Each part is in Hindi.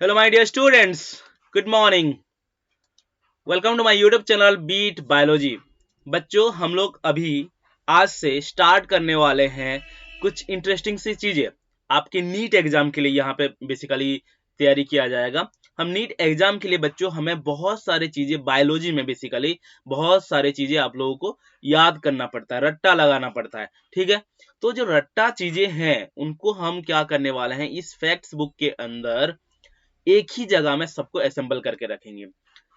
Hello my dear students, good morning. Welcome to my YouTube channel Beat Biology. बच्चों, हम लोग अभी आज से स्टार्ट करने वाले हैं कुछ इंटरेस्टिंग सी चीजें। आपके नीट एग्जाम के लिए यहाँ पे बेसिकली तैयारी किया जाएगा। हम नीट एग्जाम के लिए बच्चों हमें बहुत सारी चीजें बायोलॉजी में बेसिकली बहुत सारी चीजें आप लोगों को याद करना पड़ता है, रट्टा लगाना पड़ता है। ठीक है, तो जो रट्टा चीजें हैं उनको हम क्या करने वाले हैं, इस फैक्ट्स बुक के अंदर एक ही जगह में सबको असेंबल करके रखेंगे।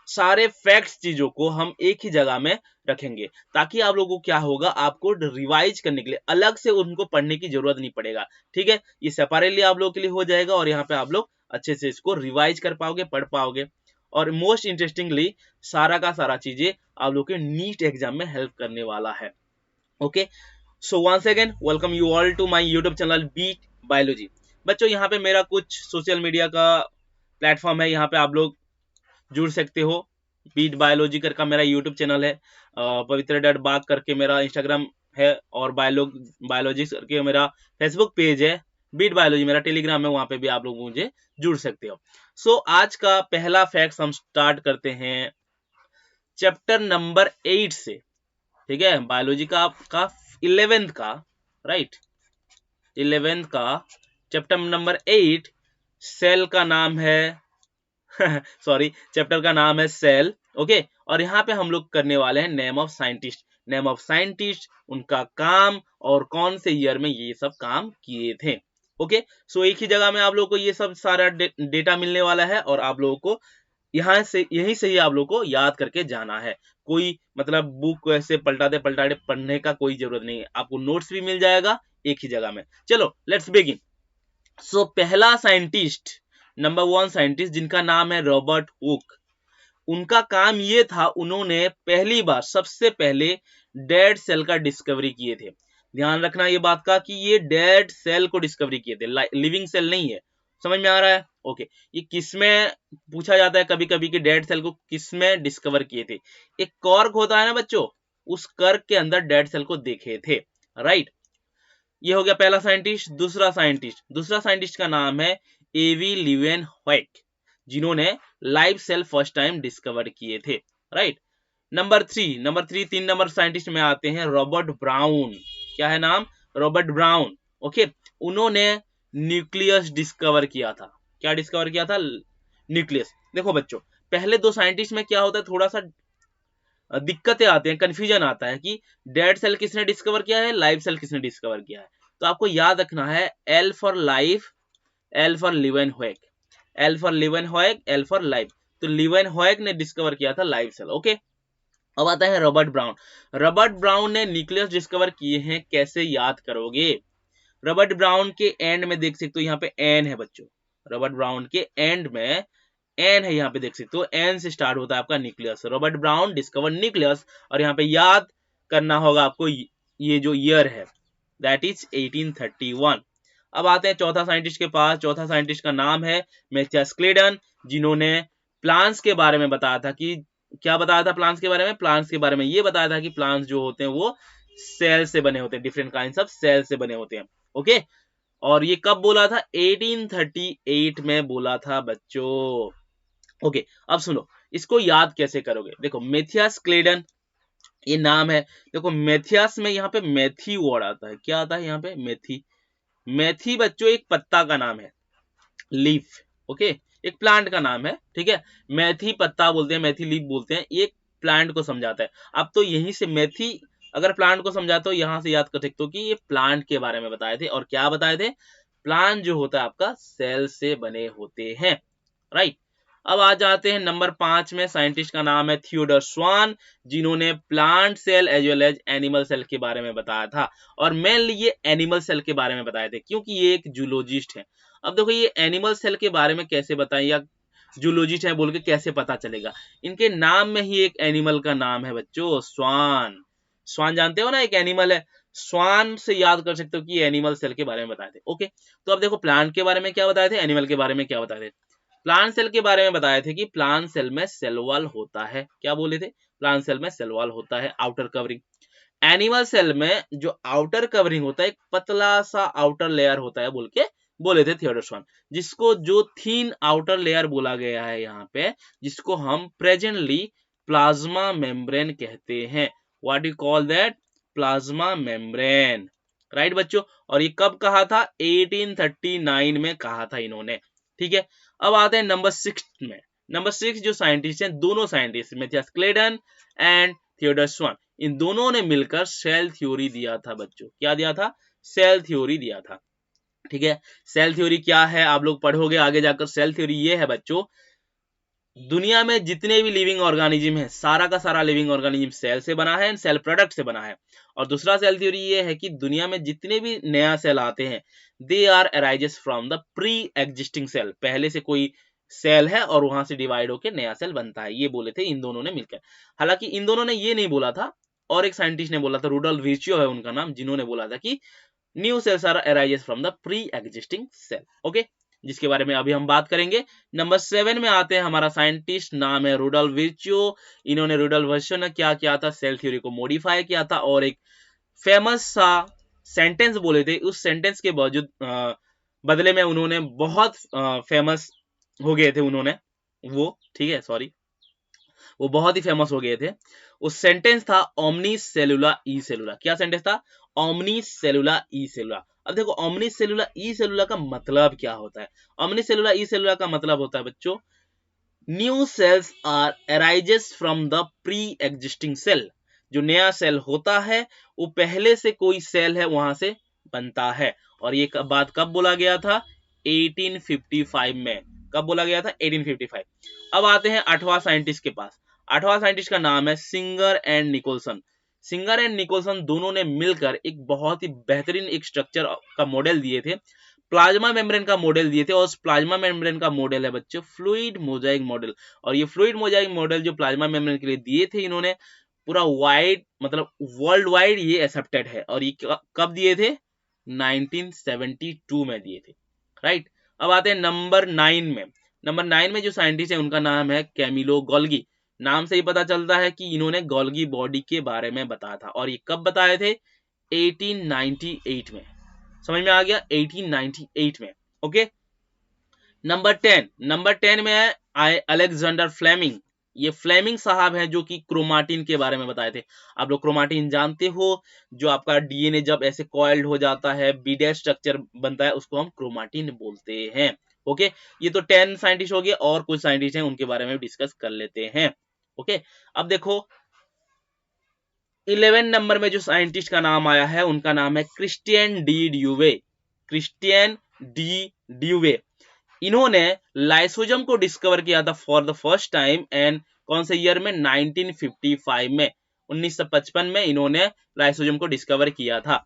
सारे फैक्ट्स चीजों को हम एक ही जगह में रखेंगे ताकि आप लोगों को क्या होगा, आपको रिवाइज करने के लिए अलग से उनको पढ़ने की जरूरत नहीं पड़ेगा। ठीक है, ये सेपरेटली आप लोगों के लिए हो जाएगा और यहाँ पे आप लोग अच्छे से इसको रिवाइज कर पाओगे, पढ़ पाओगे। और मोस्ट इंटरेस्टिंगली सारा का सारा चीजें आप लोग के नीट एग्जाम में हेल्प करने वाला है। Okay, so once again welcome you all to my YouTube channel Beat Biology. बच्चों, यहाँ पे मेरा कुछ सोशल मीडिया का प्लेटफॉर्म है, यहाँ पे आप लोग जुड़ सकते हो। बीट बायोलॉजी का मेरा यूट्यूब चैनल है, पवित्र डट बाग करके मेरा इंस्टाग्राम है, और बायोलॉजी करके मेरा फेसबुक पेज है। बीट बायोलॉजी मेरा टेलीग्राम है, वहां पे भी आप लोग मुझे जुड़ सकते हो। सो आज का पहला फैक्ट हम स्टार्ट करते हैं चैप्टर नंबर 8 से। ठीक है, बायोलॉजी का 11th का, राइट, 11th का चैप्टर नंबर 8। सेल का नाम है सॉरी, चैप्टर का नाम है सेल। ओके, और यहाँ पे हम लोग करने वाले हैं name of scientist. Name of scientist, उनका काम और कौन से ईयर में ये सब काम किए थे। ओके, सो एक ही जगह में आप लोगों को ये सब सारा डेटा मिलने वाला है और आप लोगों को यहाँ से यहीं से ही आप लोगों को याद करके जाना है। कोई मतलब बुक को ऐसे पलटाते पलटाते पढ़ने का कोई जरूरत नहीं है, आपको नोट्स भी मिल जाएगा एक ही जगह में। चलो लेट्स बिगिन। सो पहला साइंटिस्ट, नंबर 1 साइंटिस्ट जिनका नाम है रॉबर्ट हुक। उनका काम ये था, उन्होंने पहली बार सबसे पहले डेड सेल का डिस्कवरी किए थे। ध्यान रखना ये बात का कि ये डेड सेल को डिस्कवरी किए थे, लिविंग सेल नहीं है। समझ में आ रहा है? ओके, ये किसमें पूछा जाता है कभी कभी कि डेड सेल को किसमें डिस्कवर किए थे। एक कॉर्क होता है ना बच्चों, उस कर्क के अंदर डेड सेल को देखे थे। राइट, ये हो गया पहला साइंटिस्ट। दूसरा साइंटिस्ट का नाम है एवी लिवेन व्हाइट, जिन्होंने live cell first time discover किए थे। Right, number three 3 number scientist में आते हैं रॉबर्ट ब्राउन। क्या है नाम? Robert Brown. ओके, उन्होंने न्यूक्लियस डिस्कवर किया था। क्या डिस्कवर किया था? न्यूक्लियस। देखो बच्चों, पहले दो साइंटिस्ट में क्या होता है, थोड़ा सा दिक्कतें आती हैं, कंफ्यूजन आता है कि डेड सेल किसने डिस्कवर किया है, लाइव सेल किसने डिस्कवर किया है। तो आपको याद रखना है L for life, L for Leeuwenhoek, L for Leeuwenhoek, L for life. तो लिवेनहोएक ने डिस्कवर किया था लाइव सेल। ओके, अब आता है रॉबर्ट ब्राउन। रॉबर्ट ब्राउन ने न्यूक्लियस डिस्कवर किए हैं, कैसे याद करोगे? रॉबर्ट ब्राउन के एंड में देख सकते हो, यहाँ पे एन है बच्चों। रॉबर्ट ब्राउन के एंड में एन है, यहाँ पे देख सकते हो एन से स्टार्ट होता है आपका nucleus. Robert brown discover nucleus, और यहाँ पे याद करना होगा आपको ये जो ईयर है, दैट इज 1831। अब आते हैं चौथा साइंटिस्ट के पास। चौथा साइंटिस्ट का नाम है मैथियस क्लेडन, जिन्होंने प्लांट्स के बारे में बताया था कि क्या बताया था प्लांट्स के बारे में? प्लांट्स के बारे में ये बताया था कि प्लांट्स जो होते हैं वो सेल से बने होते हैं, डिफरेंट काइंड्स ऑफ सेल से बने होते हैं। ओके, और ये कब बोला था? 1838 में बोला था बच्चों। ओके, अब सुनो, इसको याद कैसे करोगे? देखो, मेथियस क्लेडन ये नाम है। देखो मेथियस में यहाँ पे मेथी वर्ड आता है। क्या आता है यहाँ पे? मेथी। मेथी बच्चों एक पत्ता का नाम है, लीफ। ओके, एक प्लांट का नाम है। ठीक है, मेथी पत्ता बोलते हैं, मेथी लीफ बोलते हैं, एक प्लांट को समझाता है। अब तो यहीं से मेथी अगर प्लांट को समझाते हो, यहां से याद कर सकते हो कि ये प्लांट के बारे में बताए थे। और क्या बताए थे? प्लांट जो होता है आपका सेल से बने होते हैं। राइट, अब आ जाते हैं नंबर 5 में। साइंटिस्ट का नाम है थियोडर स्वान, जिन्होंने plant cell as well as animal cell के बारे में बताया था। और मेनली ये एनिमल सेल के बारे में बताए थे, क्योंकि ये एक जूलॉजिस्ट है। अब देखो, ये एनिमल सेल के बारे में कैसे बताएं, या जूलॉजिस्ट है बोल के कैसे पता चलेगा? इनके नाम में ही एक एनिमल का नाम है बच्चों, स्वान। स्वान जानते हो ना, एक एनिमल है। स्वान से याद कर सकते हो कि एनिमल सेल के बारे में बताए थे। ओके, तो अब देखो प्लांट के बारे में क्या बताए थे, एनिमल के बारे में क्या बताए थे। प्लांट सेल के बारे में बताए थे कि प्लांट सेल में सेल वॉल होता है। क्या बोले थे? प्लांट सेल में सेल वॉल होता है, आउटर कवरिंग। एनिमल सेल में जो आउटर कवरिंग होता है, एक पतला सा आउटर लेयर होता है बोल के बोले थे थियोडर स्वान, जिसको जो थीन आउटर लेयर बोला गया है यहाँ पे, जिसको हम प्रेजेंटली प्लाज्मा मेम्ब्रेन कहते हैं। What you call that? Plasma membrane, right बच्चों। और ये कब कहा था? 1839 में कहा था इन्होंने, ठीक है। अब आते हैं नंबर 6 में। नंबर 6 जो साइंटिस्ट हैं, दोनों scientist Matthias Schleiden and Theodor Schwann, इन दोनों ने मिलकर सेल थ्योरी दिया था बच्चों। क्या दिया था? सेल थ्योरी दिया था, ठीक है। सेल थ्योरी क्या है आप लोग पढ़ोगे आगे जाकर। सेल थ्योरी ये है बच्चों, दुनिया में जितने भी लिविंग ऑर्गेनिज्म है, सारा का सारा लिविंग ऑर्गेनिज्म सेल से बना है, सेल प्रोडक्ट से बना है। और दूसरा सेल थ्योरी ये है कि दुनिया में जितने भी नया सेल आते हैं, they are arises from the pre existing cell, पहले से कोई सेल है और वहां से डिवाइड होकर नया सेल बनता है। ये बोले थे इन दोनों ने मिलकर। हालांकि इन दोनों ने ये नहीं बोला था, और एक साइंटिस्ट ने बोला था, रुडोल्फ विर्चियो है उनका नाम, जिन्होंने बोला था कि new cells are arises from the pre existing cell, okay, जिसके बारे में अभी हम बात करेंगे। नंबर 7 में आते हैं, हमारा साइंटिस्ट नाम है रुडोल्फ विर्चियो। इन्होंने, रुडोल्फ विर्चियो ने क्या किया था? सेल थ्योरी को मॉडिफाई किया था और एक फेमस सा सेंटेंस बोले थे। उस सेंटेंस के बावजूद बदले में उन्होंने बहुत फेमस हो गए थे उन्होंने वो, ठीक है, सॉरी, वो बहुत ही फेमस हो गए थे। उस सेंटेंस था ओमनी सेलुला ई सेलुला। क्या सेंटेंस था? ओमनी सेलुला ई सेलुला। अब देखो ओमनी सेलुला ई सेलुला का मतलब क्या होता है? ओमनी सेलुला ई सेलुला का मतलब होता है बच्चों, new cells are arises from the pre existing cell. जो नया सेल होता है वो पहले से कोई सेल है वहां से बनता है। और ये बात कब बोला गया था? 1855 में। कब बोला गया था? 1855। अब आते हैं 8वां साइंटिस्ट के पास। 8वां साइंटिस्ट का नाम है Singer and Nicolson. Singer and Nicolson दोनों ने मिलकर एक बहुत ही बेहतरीन एक स्ट्रक्चर का मॉडल दिए थे, प्लाज्मा मेम्ब्रेन का मॉडल दिए थे। और प्लाज्मा मेम्ब्रेन का मॉडल है बच्चों फ्लूइड मोजाइक मॉडल। और ये फ्लूइड मोजाइक मॉडल जो प्लाज्मा मेम्ब्रेन के लिए दिए थे इन्होंने, पूरा वाइड मतलब वर्ल्ड वाइड ये एक्सेप्टेड है। और ये कब दिए थे? 1972 में दिए थे, राइट। अब आते हैं नंबर 9 में। नंबर 9 में जो साइंटिस्ट है उनका नाम है कैमिलो गोल्गी। नाम से ही पता चलता है कि इन्होंने गोल्गी बॉडी के बारे में बताया था। और ये कब बताए थे? 1898 में। समझ में आ गया? 1898 में, ओके। नंबर 10 में है अलेक्जेंडर फ्लेमिंग। ये फ्लेमिंग साहब हैं जो कि क्रोमाटिन के बारे में बताए थे। आप लोग क्रोमाटिन जानते हो, जो आपका डीएनए जब ऐसे कॉइल्ड हो जाता है, बीडेड स्ट्रक्चर बनता है, उसको हम क्रोमाटिन बोलते हैं, ओके। ये तो 10 साइंटिस्ट हो गए, और कुछ साइंटिस्ट हैं उनके बारे में डिस्कस कर लेते हैं, ओके। अब देखो 11 नंबर में जो साइंटिस्ट का नाम आया है उनका नाम है क्रिस्टियन डी ड्यूवे। क्रिस्टियन डी ड्यूवे, इन्होंने लाइसोजम को डिस्कवर किया था for the first time, and कौन से ईयर में? 1955 में। 1955 में इन्होंने लाइसोजम को डिस्कवर किया था।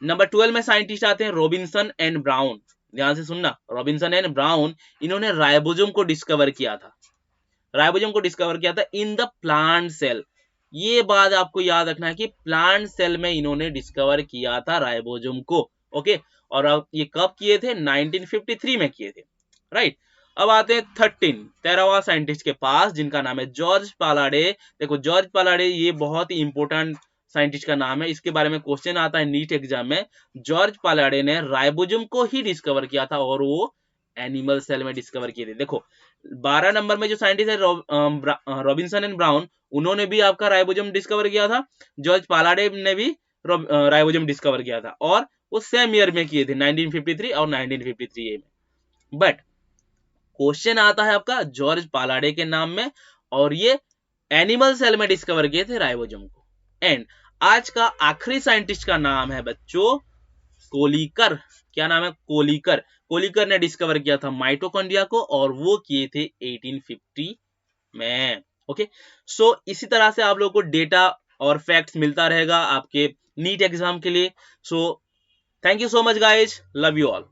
नंबर 12 में साइंटिस्ट आते हैं रॉबिन्सन एंड ब्राउन। ध्यान से सुनना, रॉबिन्सन एंड ब्राउन, इन्होंने राइबोसोम को डिस्कवर किया था। राइबोसोम को डिस्कवर किया था इन द प्लांट सेल। ये बात आपको याद रखना है कि प्लांट सेल में इन्होंने डिस्कवर किया था राइबोसोम को, ओके। और अब ये कब किए थे? 1953 में किए थे, राइट। अब आते हैं 13वां साइंटिस्ट के पास, जिनका नाम है जॉर्ज पालाडे। देखो जॉर्ज पालाडे ये बहुत ही इंपॉर्टेंट साइंटिस्ट का नाम है, इसके बारे में क्वेश्चन आता है नीट एग्जाम में। जॉर्ज पालाडे ने राइबोसोम को ही डिस्कवर किया था, और वो एनिमल सेल में डिस्कवर किए थे। देखो 12 नंबर में जो साइंटिस्ट है रॉबिन्सन एंड ब्राउन, उन्होंने भी आपका राइबोसोम डिस्कवर किया था। जॉर्ज पालाडे ने भी राइबोसोम डिस्कवर किया था, और वो सेम ईयर में किए थे, 1953 और 1953 में। बट क्वेश्चन आता है आपका जॉर्ज पालाडे के नाम में, और ये एनिमल सेल में डिस्कवर किए थे राइबोसोम को। एंड आज का आखिरी साइंटिस्ट का नाम है बच्चों कोलिकर। क्या नाम है? कोलिकर। कोलिकर ने डिस्कवर किया था माइटोकॉन्ड्रिया को, और वो किए थे 1850 में, ओके। सो इसी तरह से आप लोगों को डेटा और फैक्ट्स मिलता रहेगा आपके नीट एग्जाम के लिए। So thank you so much guys, love you all.